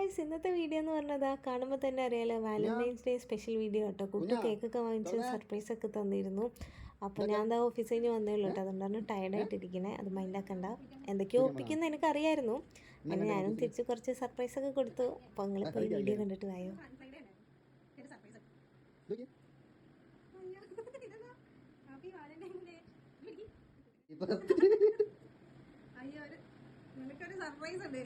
Guys, ഇന്നത്തെ video എന്ന് പറഞ്ഞതാ കാണുമ്പോൾ തന്നെ അറിയാലോ, വാലന്റൈൻസ് ഡേ സ്പെഷ്യൽ വീഡിയോ കേട്ടോ. കുട്ടി കേക്കൊക്കെ വാങ്ങിച്ച് സർപ്രൈസ് ഒക്കെ തന്നിരുന്നു. അപ്പോൾ ഞാൻ എന്താ ഓഫീസിൽ നിന്ന് വന്നേ ഉള്ളൂ കേട്ടോ. അതുകൊണ്ടാണ് ടയർഡായിട്ടിരിക്കണേ. അത് മൈൻഡാക്കണ്ട. എന്തൊക്കെയോ ഒപ്പിക്കുന്ന എനിക്കറിയായിരുന്നു. അങ്ങനെ ഞാനും തിരിച്ച് കുറച്ച് സർപ്രൈസ് ഒക്കെ കൊടുത്തു. അപ്പോൾ നിങ്ങൾ പോയി വീഡിയോ കണ്ടിട്ട് വായോ. സർപ്രൈസ് ഉണ്ട്.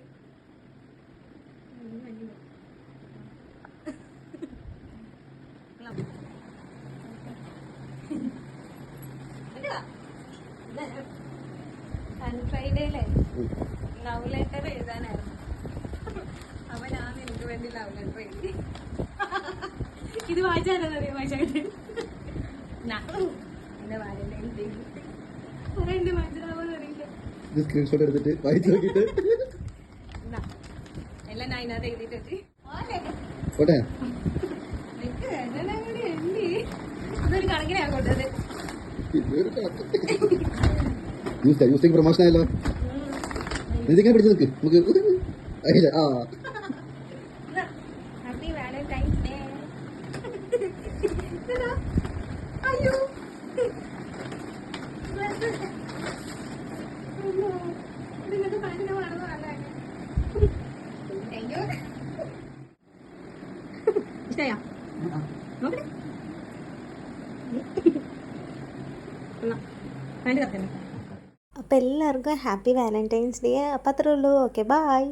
ഫ്രൈഡേയിലെ ലവ് ലെറ്റർ എഴുതാനായിരുന്നു. അപ്പൊ ഞാൻ എനിക്ക് വേണ്ടി ലവ് ലെറ്റർ എഴുതി. ഇത് വായിച്ചാലറിയാം വായിച്ചായിട്ട് എന്റെ വാലന്റൈൻസ് ഡേ എന്റെ മനസ്സിലാവാൻ അറിയില്ല. സ്ക്രീൻഷോട്ട് എടുത്തിട്ട് വായിച്ചു നോക്കിട്ട് എല്ലാം ഞാൻ ഇതിനകത്ത് എഴുതിയിട്ട് പോട്ടെ. അതൊരു കണക്കിനാണ് കൊണ്ടത്. യൂസിങ് പ്രൊമോഷൻ ആയല്ലോ. ഇതിങ്ങനെ പിടിച്ചു നിൽക്ക് നമുക്ക്. ആ ഹാപ്പി വാലന്റൈൻസ് ഡേ. അയ്യോ നിങ്ങൾക്ക് പണിനമാണെന്ന് പറഞ്ഞേ. ഇഷ്ടയാ നോക്കട്ടെ. അപ്പോൾ എല്ലാവർക്കും ഹാപ്പി വാലന്റൈൻസ് ഡേ. അപ്പോൾ അത്രേ ഉള്ളൂ. Okay, by.